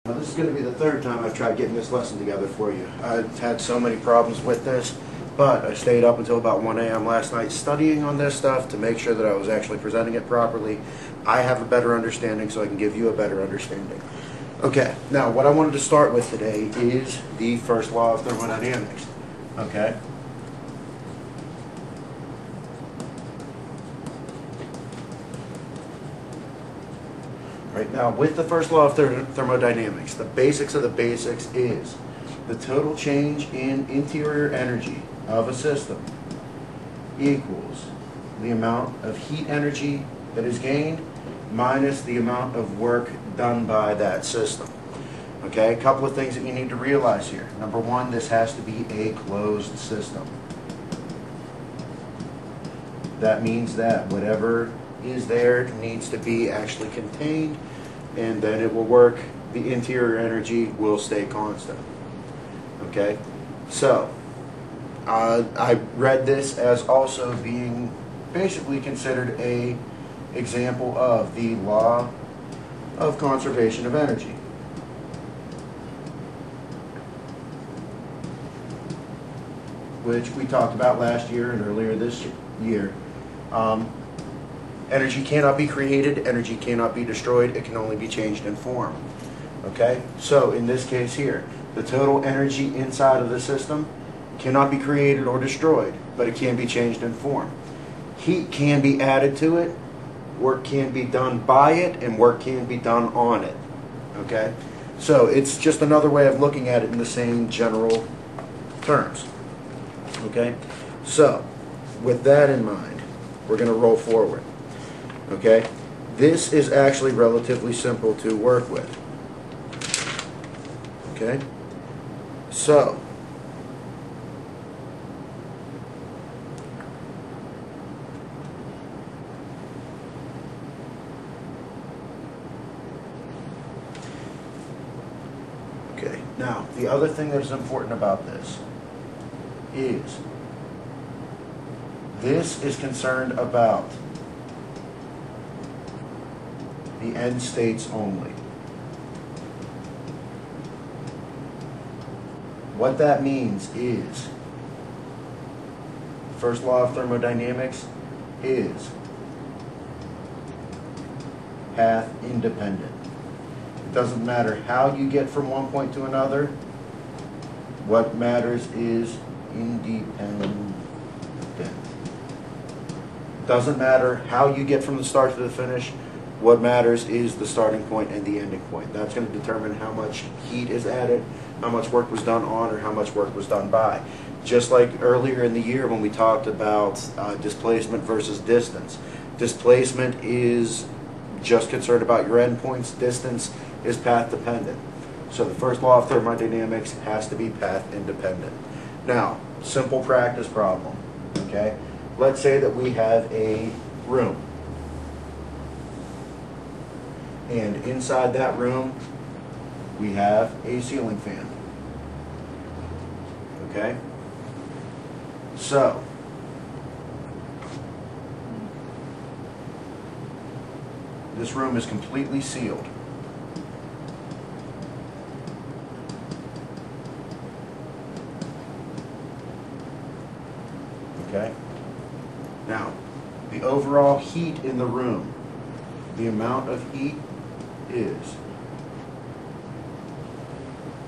Now, this is going to be the third time I've tried getting this lesson together for you. I've had so many problems with this, but I stayed up until about 1 a.m. last night studying on this stuff to make sure that I was actually presenting it properly. I have a better understanding, so I can give you a better understanding. Okay, now what I wanted to start with today is the first law of thermodynamics. Okay? Right now, with the first law of thermodynamics, the basics of the basics is the total change in interior energy of a system equals the amount of heat energy that is gained minus the amount of work done by that system. Okay, a couple of things that you need to realize here. Number one, this has to be a closed system. That means that whatever is there needs to be actually contained, and then it will work. The interior energy will stay constant. Okay, so I read this as also being basically considered a example of the law of conservation of energy. Which we talked about last year and earlier this year. Energy cannot be created, energy cannot be destroyed, it can only be changed in form. Okay? So in this case here, the total energy inside of the system cannot be created or destroyed, but it can be changed in form. Heat can be added to it, work can be done by it, and work can be done on it. Okay? So it's just another way of looking at it in the same general terms. Okay? So, with that in mind, we're going to roll forward. Okay? This is actually relatively simple to work with. Okay? So, okay, now, the other thing that is important about this is concerned about the end states only. What that means is, first law of thermodynamics is path independent. It doesn't matter how you get from one point to another. What matters is independent. Doesn't matter how you get from the start to the finish. What matters is the starting point and the ending point. That's going to determine how much heat is added, how much work was done on, or how much work was done by. Just like earlier in the year when we talked about displacement versus distance. Displacement is just concerned about your endpoints. Distance is path dependent. So the first law of thermodynamics has to be path independent. Now, simple practice problem. Okay? Let's say that we have a room. And inside that room, we have a ceiling fan. Okay? So, this room is completely sealed. Okay? Now, the overall heat in the room, the amount of heat is,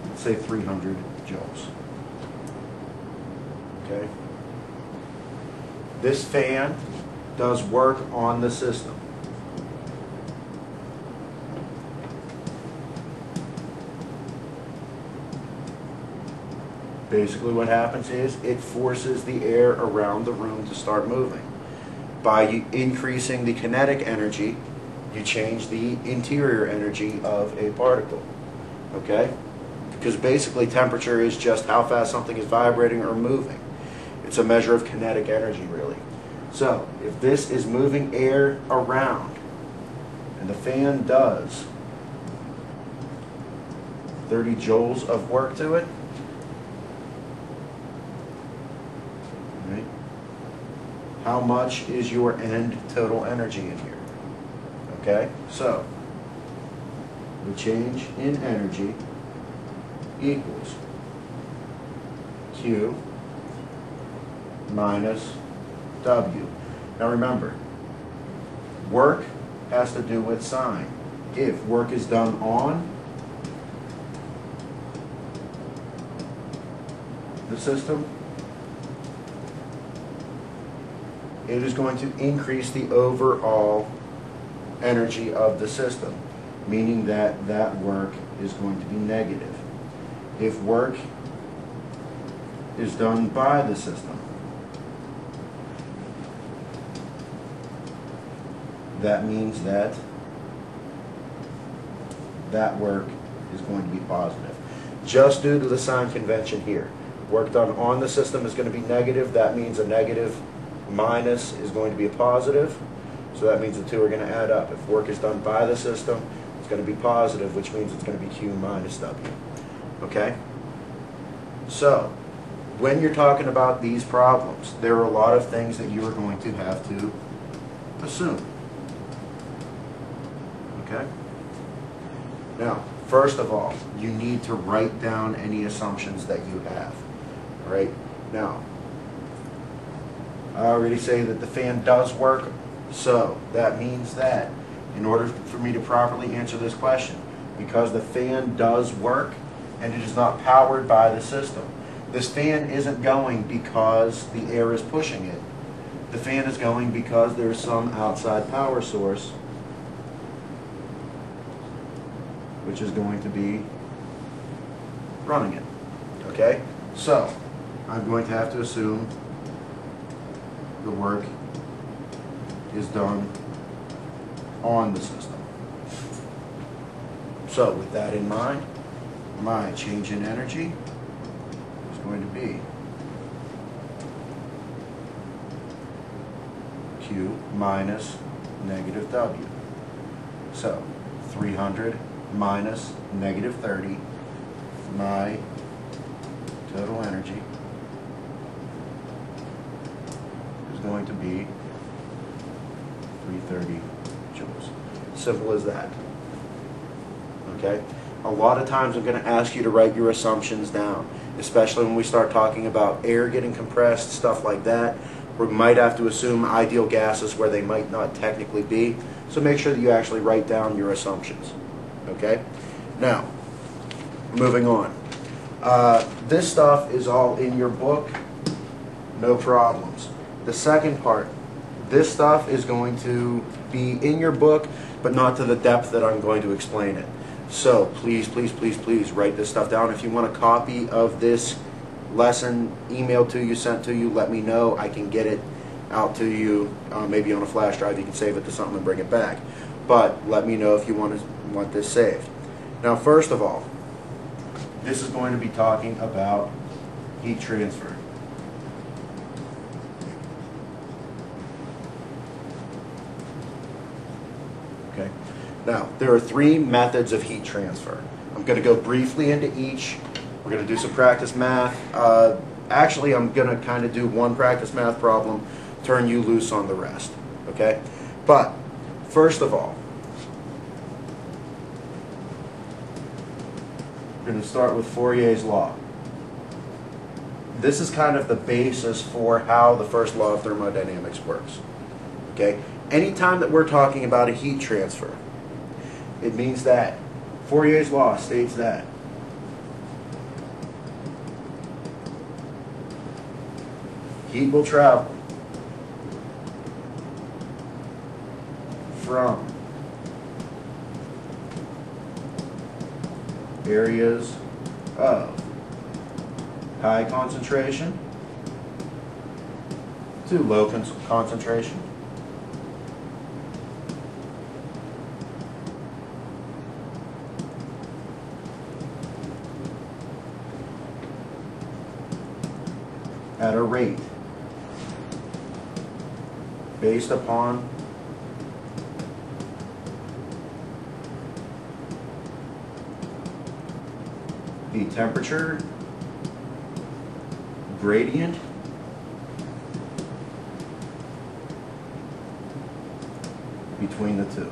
let's say 300 joules. Okay? This fan does work on the system. Basically what happens is it forces the air around the room to start moving. By increasing the kinetic energy, you change the interior energy of a particle. Okay? Because basically temperature is just how fast something is vibrating or moving. It's a measure of kinetic energy, really. So, if this is moving air around, and the fan does 30 joules of work to it, right? How much is your end total energy in here? Okay, so the change in energy equals Q minus W. Now remember, work has to do with sign. If work is done on the system, it is going to increase the overall energy of the system, meaning that that work is going to be negative. If work is done by the system, that means that that work is going to be positive. Just due to the sign convention here. Work done on the system is going to be negative. That means a negative minus is going to be a positive. So that means the two are going to add up. If work is done by the system, it's going to be positive, which means it's going to be Q minus W. Okay? So, when you're talking about these problems, there are a lot of things that you are going to have to assume. Okay? Now, first of all, you need to write down any assumptions that you have. All right? Now, I already say that the fan does work, so that means that in order for me to properly answer this question, because the fan does work and it is not powered by the system, this fan isn't going because the air is pushing it. The fan is going because there's some outside power source which is going to be running it. Okay? So, I'm going to have to assume the work is done on the system. So, with that in mind, my change in energy is going to be Q minus negative W. So, 300 minus negative 30, my total energy is going to be 330 joules. Simple as that. Okay? A lot of times I'm going to ask you to write your assumptions down, especially when we start talking about air getting compressed, stuff like that. We might have to assume ideal gases where they might not technically be. So make sure that you actually write down your assumptions. Okay? Now, moving on. This stuff is all in your book. No problems. The second part, this stuff is going to be in your book, but not to the depth that I'm going to explain it. So please, please, please, please write this stuff down. If you want a copy of this lesson emailed to you, sent to you, let me know. I can get it out to you, maybe on a flash drive. You can save it to something and bring it back. But let me know if you want this saved. Now, first of all, this is going to be talking about heat transfer. Okay. Now, there are three methods of heat transfer. I'm going to go briefly into each. We're going to do some practice math. Actually, I'm going to kind of do one practice math problem, turn you loose on the rest. Okay? But, first of all, we're going to start with Fourier's law. This is kind of the basis for how the first law of thermodynamics works. Okay? Anytime that we're talking about a heat transfer, it means that Fourier's law states that heat will travel from areas of high concentration to low concentration. At a rate based upon the temperature gradient between the two.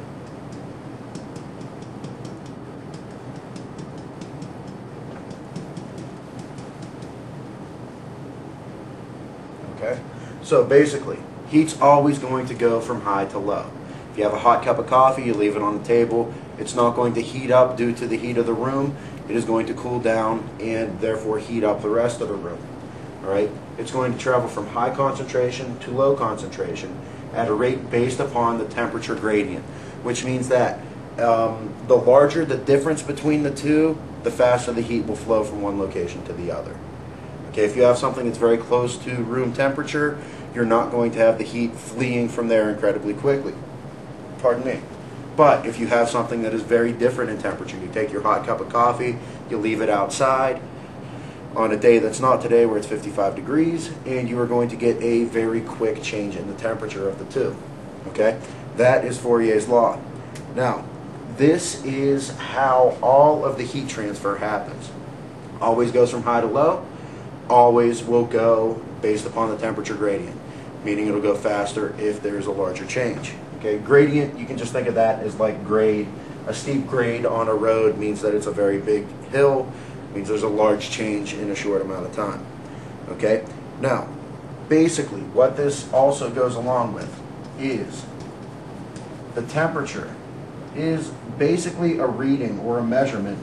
Okay? So basically, heat's always going to go from high to low. If you have a hot cup of coffee, you leave it on the table, it's not going to heat up due to the heat of the room. It is going to cool down and therefore heat up the rest of the room. All right? It's going to travel from high concentration to low concentration at a rate based upon the temperature gradient, which means that the larger the difference between the two, the faster the heat will flow from one location to the other. Okay, if you have something that's very close to room temperature, you're not going to have the heat fleeing from there incredibly quickly. Pardon me. But if you have something that is very different in temperature, you take your hot cup of coffee, you leave it outside on a day that's not today where it's 55 degrees, and you are going to get a very quick change in the temperature of the two. Okay? That is Fourier's law. Now, this is how all of the heat transfer happens. Always goes from high to low, always will go based upon the temperature gradient, meaning it'll go faster if there's a larger change. Okay, gradient, you can just think of that as like grade. A steep grade on a road means that it's a very big hill, means there's a large change in a short amount of time. Okay, now, basically what this also goes along with is the temperature is basically a reading or a measurement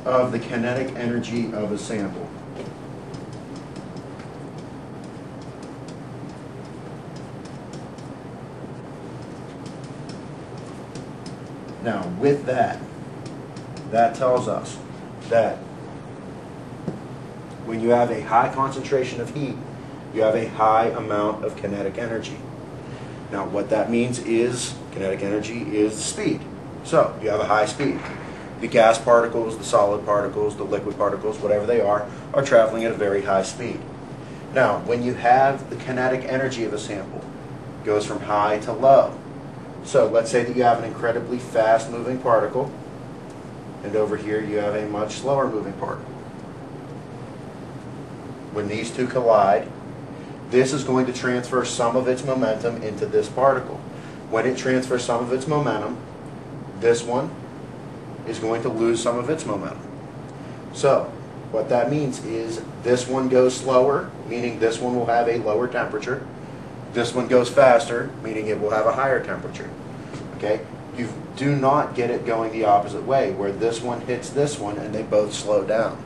of the kinetic energy of a sample. Now, with that, that tells us that when you have a high concentration of heat, you have a high amount of kinetic energy. Now, what that means is kinetic energy is speed. So, you have a high speed. The gas particles, the solid particles, the liquid particles, whatever they are traveling at a very high speed. Now, when you have the kinetic energy of a sample, it goes from high to low. So let's say that you have an incredibly fast moving particle, and over here you have a much slower moving particle. When these two collide, this is going to transfer some of its momentum into this particle. When it transfers some of its momentum, this one is going to lose some of its momentum. So what that means is this one goes slower, meaning this one will have a lower temperature. This one goes faster, meaning it will have a higher temperature. Okay? You do not get it going the opposite way, where this one hits this one and they both slow down.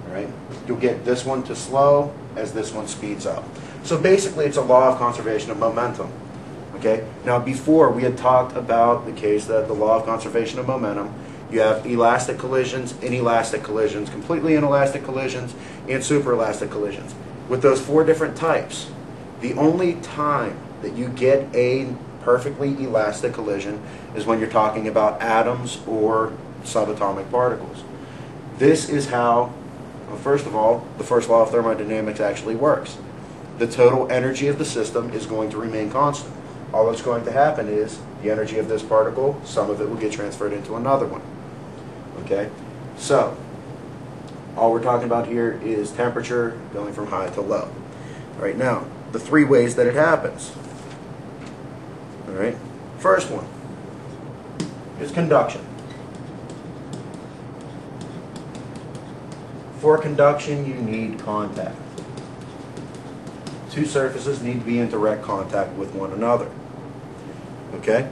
All right? You'll get this one to slow as this one speeds up. So basically it's a law of conservation of momentum. Okay? Now before we had talked about the case that the law of conservation of momentum, you have elastic collisions, inelastic collisions, completely inelastic collisions, and superelastic collisions. With those four different types, the only time that you get a perfectly elastic collision is when you're talking about atoms or subatomic particles. This is how, well, first of all, the first law of thermodynamics actually works. The total energy of the system is going to remain constant. All that's going to happen is the energy of this particle, some of it will get transferred into another one. Okay? So, all we're talking about here is temperature going from high to low. All right, now, the three ways that it happens. All right, first one is conduction. For conduction, you need contact. Two surfaces need to be in direct contact with one another. Okay?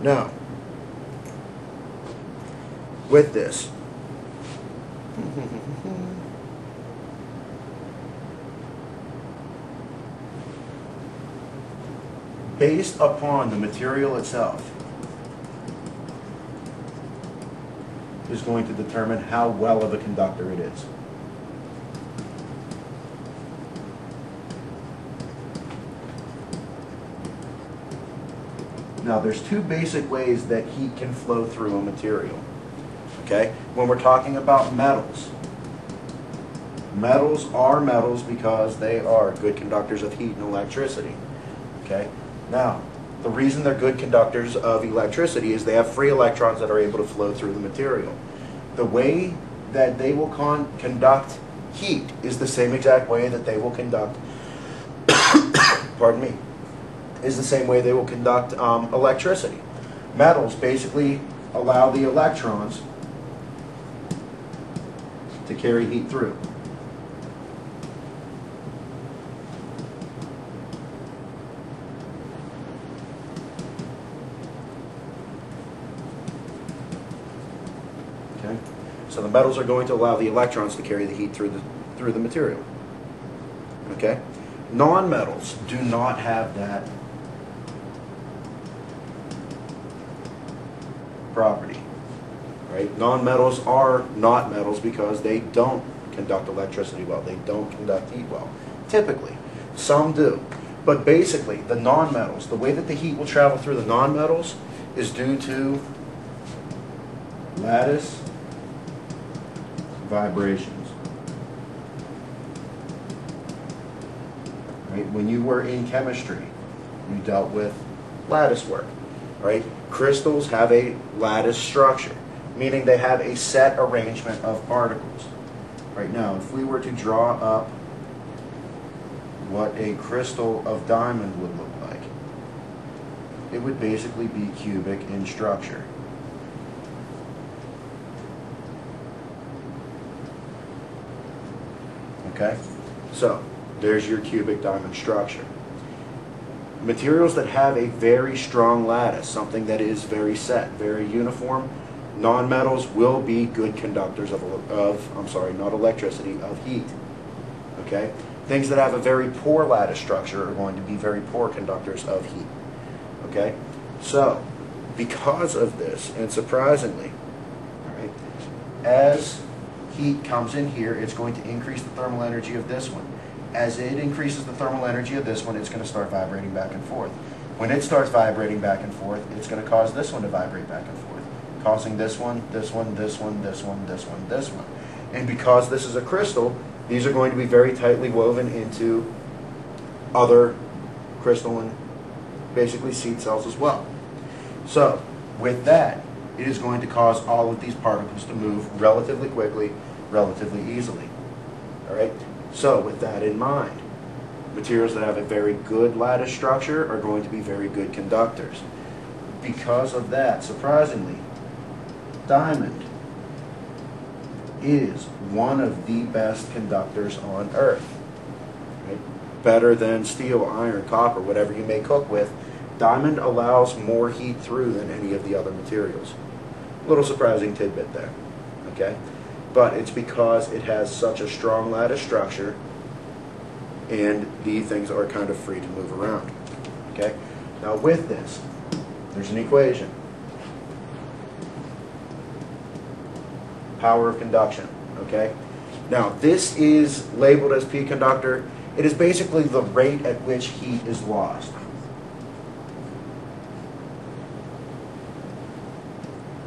Now, with this, based upon the material itself, is going to determine how well of a conductor it is. Now, there's two basic ways that heat can flow through a material. Okay? When we're talking about metals, metals are metals because they are good conductors of heat and electricity. Okay? Now, the reason they're good conductors of electricity is they have free electrons that are able to flow through the material. The way that they will conduct heat is the same exact way that they will conduct, pardon me, is the same way they will conduct electricity. Metals basically allow the electrons to carry heat through. Okay? So the metals are going to allow the electrons to carry the heat through the material. Okay? Non-metals do not have that property. Right? Non-metals are not metals because they don't conduct electricity well. They don't conduct heat well. Typically. Some do. But basically, the non-metals, the way that the heat will travel through the non-metals is due to lattice vibrations. Right? When you were in chemistry, you dealt with lattice work. Right? Crystals have a lattice structure, meaning they have a set arrangement of particles. Right now, if we were to draw up what a crystal of diamond would look like, it would basically be cubic in structure. Okay? So, there's your cubic diamond structure. Materials that have a very strong lattice, something that is very set, very uniform, non-metals will be good conductors not electricity, of heat. Okay? Things that have a very poor lattice structure are going to be very poor conductors of heat. Okay? So, because of this, and surprisingly, all right, as heat comes in here, it's going to increase the thermal energy of this one. As it increases the thermal energy of this one, it's going to start vibrating back and forth. When it starts vibrating back and forth, it's going to cause this one to vibrate back and forth, causing this one, this one, this one, this one, this one, this one. And because this is a crystal, these are going to be very tightly woven into other crystalline, basically seed cells as well. So, with that, it is going to cause all of these particles to move relatively quickly, relatively easily. All right? So, with that in mind, materials that have a very good lattice structure are going to be very good conductors. Because of that, surprisingly, diamond is one of the best conductors on Earth. Right? Better than steel, iron, copper, whatever you may cook with. Diamond allows more heat through than any of the other materials. A little surprising tidbit there. Okay? But it's because it has such a strong lattice structure and the things are kind of free to move around. Okay? Now with this, there's an equation. Power of conduction. Okay? Now this is labeled as P conductor. It is basically the rate at which heat is lost.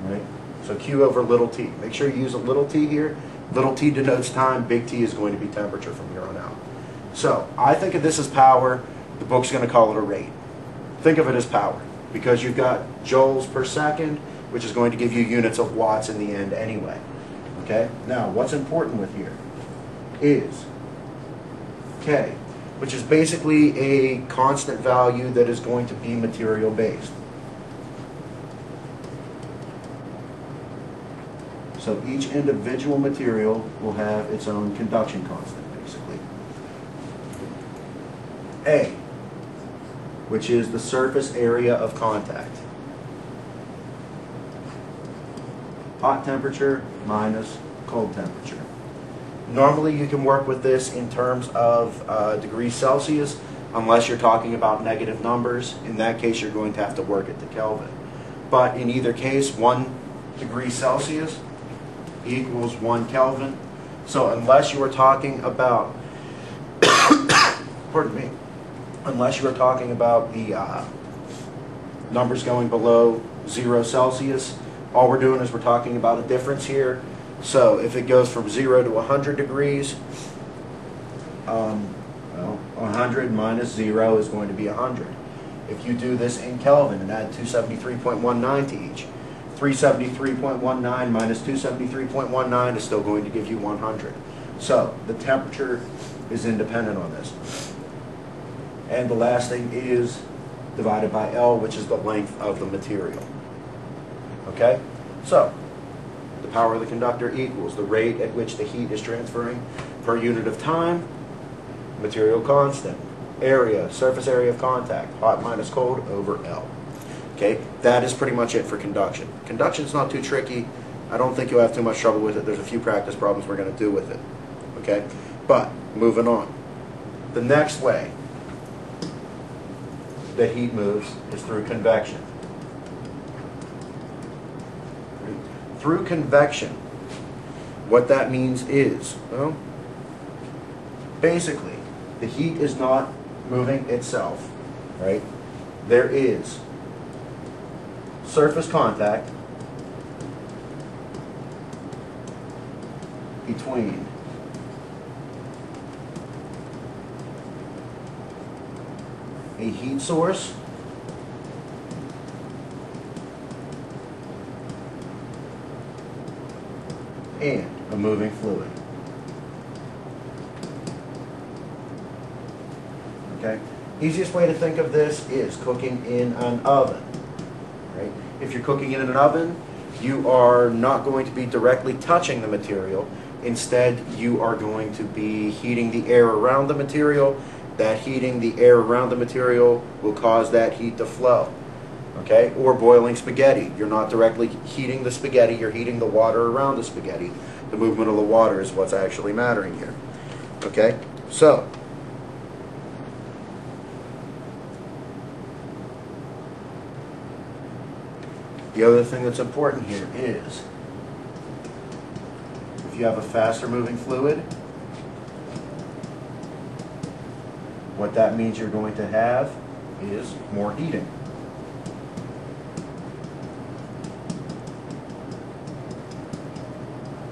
Right? So Q over little t. Make sure you use a little t here. Little t denotes time. Big T is going to be temperature from here on out. So I think of this as power. The book's going to call it a rate. Think of it as power because you've got joules per second, which is going to give you units of watts in the end anyway. Okay? Now, what's important with here is K, which is basically a constant value that is going to be material based. So each individual material will have its own conduction constant, basically. A, which is the surface area of contact. Hot temperature minus cold temperature. Normally you can work with this in terms of degrees Celsius, unless you're talking about negative numbers. In that case, you're going to have to work it to Kelvin. But in either case, 1 degree Celsius equals 1 Kelvin. So unless you are talking about, pardon me, unless you are talking about the numbers going below 0 Celsius, all we're doing is we're talking about a difference here. So if it goes from 0 to 100 degrees, well, 100 minus 0 is going to be 100. If you do this in Kelvin and add 273.19 to each, 373.19 minus 273.19 is still going to give you 100. So the temperature is independent on this. And the last thing is divided by L, which is the length of the material. Okay? So the power of the conductor equals the rate at which the heat is transferring per unit of time, material constant, area, surface area of contact, hot minus cold over L. Okay, that is pretty much it for conduction. Conduction is not too tricky. I don't think you'll have too much trouble with it. There's a few practice problems we're going to do with it. Okay? But, moving on. The next way that heat moves is through convection. Through convection, what that means is, well, basically, the heat is not moving itself, right? There is surface contact between a heat source and a moving fluid. Okay? Easiest way to think of this is cooking in an oven. Right? If you're cooking in an oven, you are not going to be directly touching the material. Instead, you are going to be heating the air around the material. That heating the air around the material will cause that heat to flow. Okay? Or boiling spaghetti. You're not directly heating the spaghetti, you're heating the water around the spaghetti. The movement of the water is what's actually mattering here. Okay? So, the other thing that's important here is, if you have a faster moving fluid, what that means you're going to have is more heating.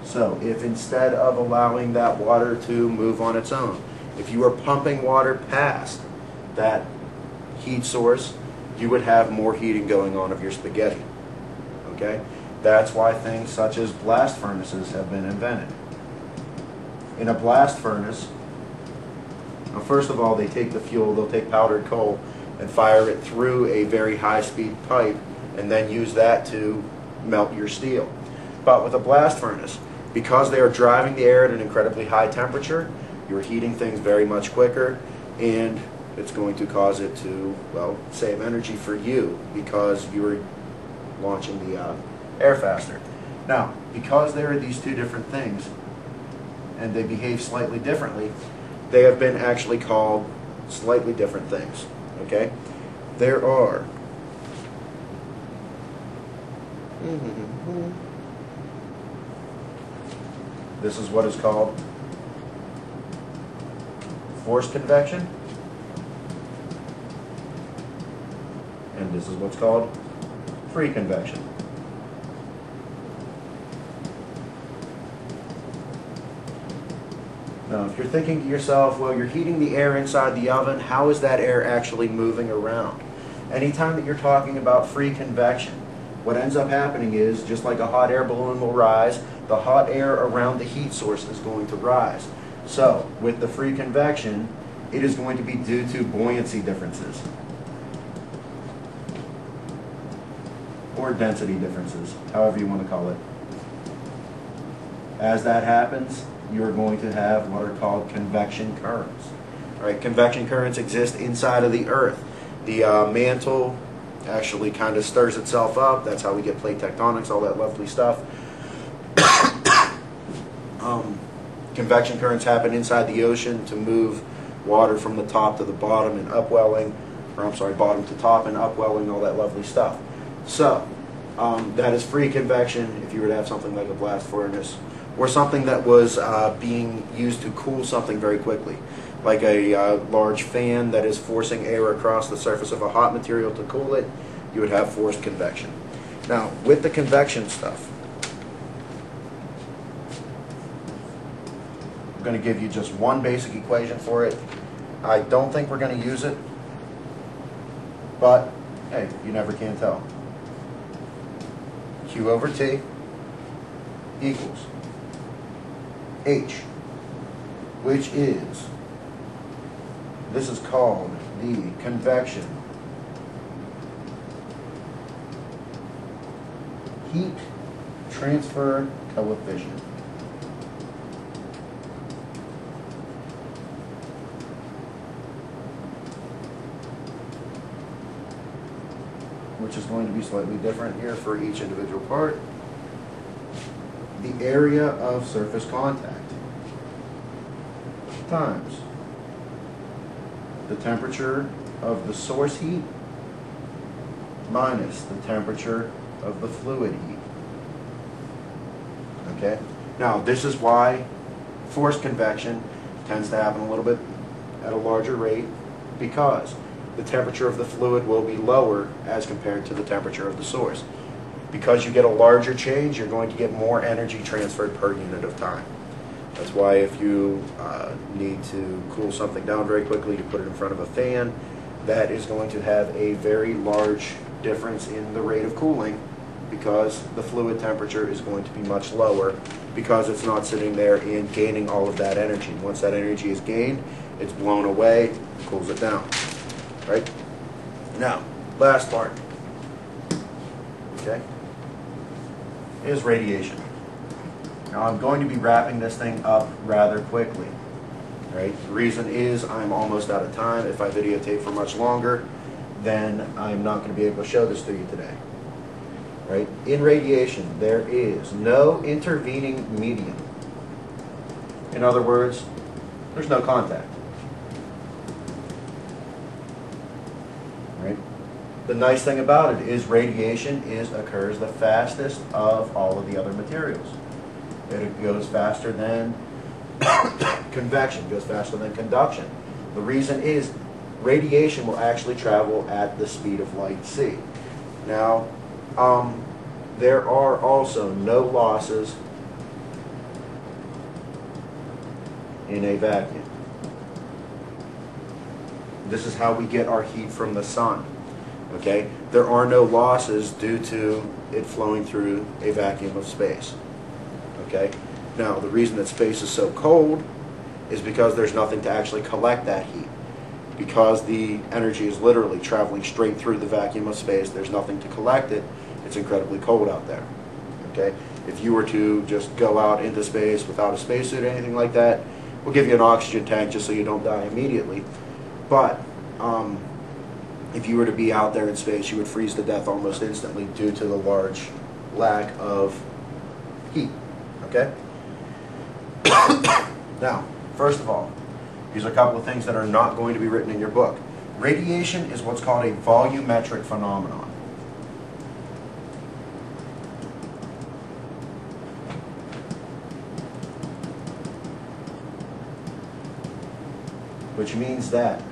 So if instead of allowing that water to move on its own, if you were pumping water past that heat source, you would have more heating going on of your spaghetti. Okay? That's why things such as blast furnaces have been invented. In a blast furnace, well, first of all, they take the fuel, they'll take powdered coal and fire it through a very high-speed pipe and then use that to melt your steel. But with a blast furnace, because they are driving the air at an incredibly high temperature, you're heating things very much quicker, and it's going to cause it to, well, save energy for you because you're launching the air faster. Now, because there are these two different things, and they behave slightly differently, they have been actually called slightly different things. Okay? There are this is what is called forced convection, and this is what's called free convection. Now, if you're thinking to yourself, well, you're heating the air inside the oven, how is that air actually moving around? Anytime that you're talking about free convection, what ends up happening is, just like a hot air balloon will rise, the hot air around the heat source is going to rise. So, with the free convection, it is going to be due to buoyancy differences, or density differences, however you want to call it. As that happens, you're going to have what are called convection currents. All right, convection currents exist inside of the Earth. The mantle actually kind of stirs itself up. That's how we get plate tectonics, all that lovely stuff. Convection currents happen inside the ocean to move water from the top to the bottom and upwelling, or I'm sorry, bottom to top and upwelling, all that lovely stuff. So, that is free convection if you were to have something like a blast furnace, or something that was being used to cool something very quickly, like a large fan that is forcing air across the surface of a hot material to cool it. You would have forced convection. Now, with the convection stuff, I'm going to give you just one basic equation for it. I don't think we're going to use it, but hey, you never can tell. Q over T equals H, which is, this is called the convection heat transfer coefficient. Which is going to be slightly different here for each individual part. the area of surface contact times the temperature of the source heat minus the temperature of the fluid heat. Okay? Now, this is why forced convection tends to happen a little bit at a larger rate, because the temperature of the fluid will be lower as compared to the temperature of the source. Because you get a larger change, you're going to get more energy transferred per unit of time. That's why if you need to cool something down very quickly, you put it in front of a fan, that is going to have a very large difference in the rate of cooling, because the fluid temperature is going to be much lower, because it's not sitting there and gaining all of that energy. Once that energy is gained, it's blown away, cools it down. Right? Now, last part, okay, is radiation. Now, I'm going to be wrapping this thing up rather quickly. Right? The reason is I'm almost out of time. If I videotape for much longer, then I'm not going to be able to show this to you today. Right? In radiation, there is no intervening medium. In other words, there's no contact. Right? The nice thing about it is radiation occurs the fastest of all of the other materials. It goes faster than convection, goes faster than conduction. The reason is radiation will actually travel at the speed of light c. Now, there are also no losses in a vacuum. This is how we get our heat from the sun. Okay? There are no losses due to it flowing through a vacuum of space. Okay? Now, the reason that space is so cold is because there's nothing to actually collect that heat. Because the energy is literally traveling straight through the vacuum of space, there's nothing to collect it. It's incredibly cold out there. Okay? If you were to just go out into space without a spacesuit or anything like that, we'll give you an oxygen tank just so you don't die immediately. But if you were to be out there in space, you would freeze to death almost instantly due to the large lack of heat. Okay? Now, first of all, these are a couple of things that are not going to be written in your book. Radiation is what's called a volumetric phenomenon. Which means that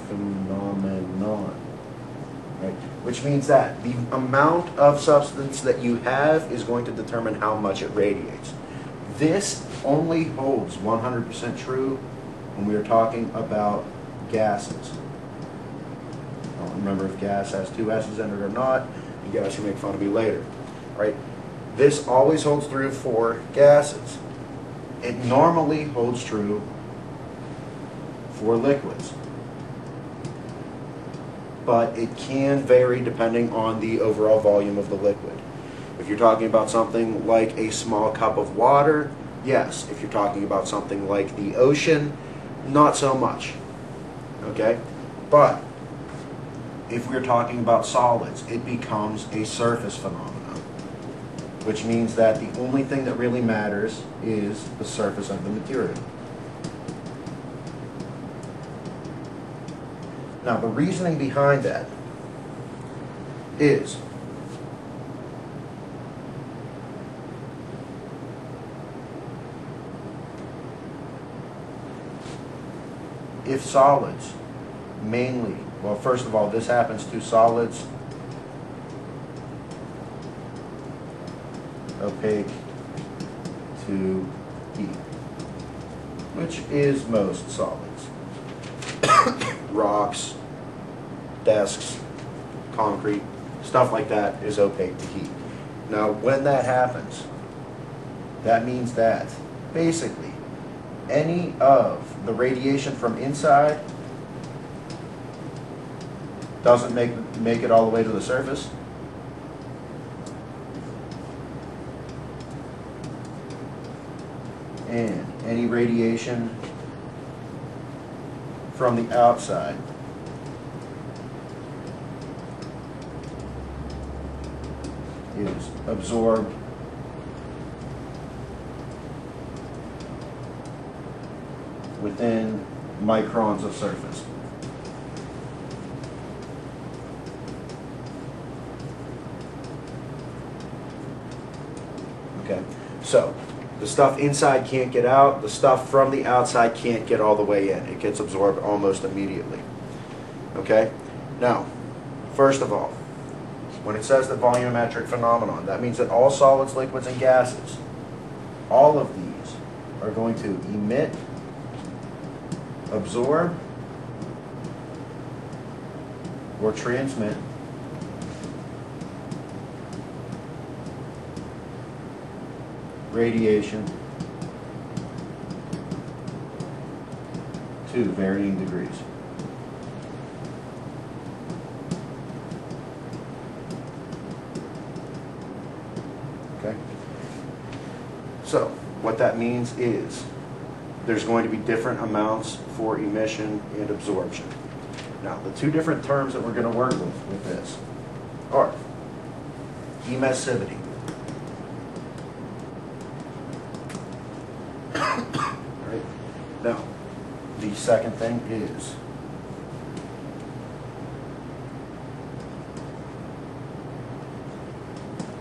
phenomenon, right? Which means that the amount of substance that you have is going to determine how much it radiates. This only holds 100% true when we are talking about gases. I don't remember if gas has two S's in it or not. You guys can make fun of me later, right? This always holds true for gases. It normally holds true for liquids, but it can vary depending on the overall volume of the liquid. If you're talking about something like a small cup of water, yes. If you're talking about something like the ocean, not so much. Okay? But if we're talking about solids, it becomes a surface phenomenon, which means that the only thing that really matters is the surface of the material. Now, the reasoning behind that is if solids mainly, well, first of all, this happens to solids opaque to heat, which is most solids. Rocks, desks, concrete, stuff like that is opaque to heat. Now, when that happens, that means that basically any of the radiation from inside doesn't make it all the way to the surface. And any radiation from the outside is absorbed within microns of surface. Okay, so the stuff inside can't get out, the stuff from the outside can't get all the way in. It gets absorbed almost immediately. Okay, now, first of all, when it says the volumetric phenomenon, that means that all solids, liquids, and gases, all of these are going to emit, absorb, or transmit radiation to varying degrees. Okay? So, what that means is there's going to be different amounts for emission and absorption. Now, the two different terms that we're going to work with this are emissivity. Right? Now, the second thing is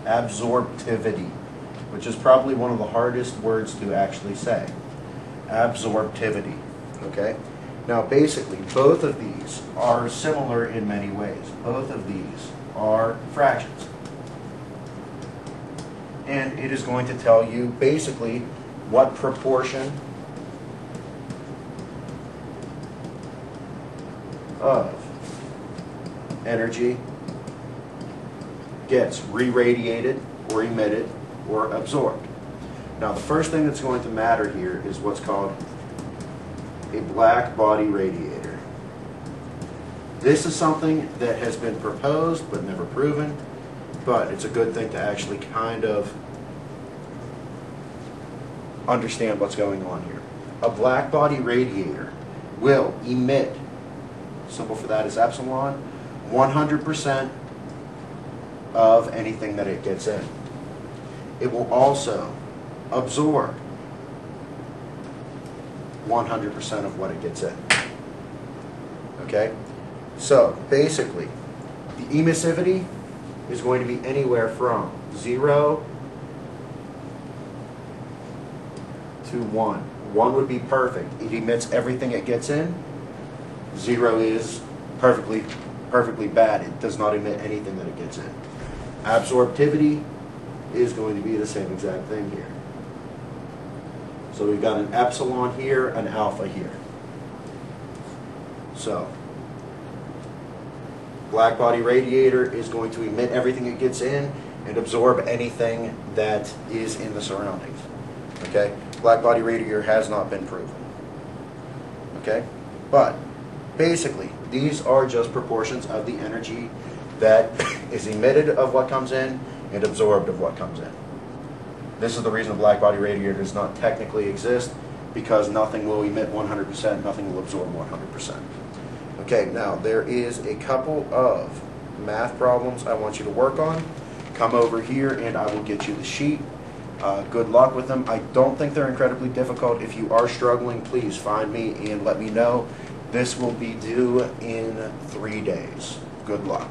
absorptivity, which is probably one of the hardest words to actually say. Absorptivity. Okay? Now, basically, both of these are similar in many ways. Both of these are fractions. And it is going to tell you basically what proportion of energy gets re-radiated or emitted or absorbed. Now, the first thing that's going to matter here is what's called a black body radiator. This is something that has been proposed but never proven, but it's a good thing to actually kind of understand what's going on here. A black body radiator will emit, symbol for that is epsilon, 100% of anything that it gets in. It will also absorb 100% of what it gets in. Okay? So, basically, the emissivity is going to be anywhere from 0 to 1. 1 would be perfect. It emits everything it gets in. 0 is perfectly bad. It does not emit anything that it gets in. Absorptivity is going to be the same exact thing here. So we've got an epsilon here, an alpha here. So, black body radiator is going to emit everything it gets in and absorb anything that is in the surroundings. Okay? Black body radiator has not been proven. Okay? But, basically, these are just proportions of the energy that is emitted of what comes in and absorbed of what comes in. This is the reason a black body radiator does not technically exist, because nothing will emit 100%, nothing will absorb 100%. Okay, now there is a couple of math problems I want you to work on. Come over here and I will get you the sheet. Good luck with them. I don't think they're incredibly difficult. If you are struggling, please find me and let me know. This will be due in 3 days. Good luck.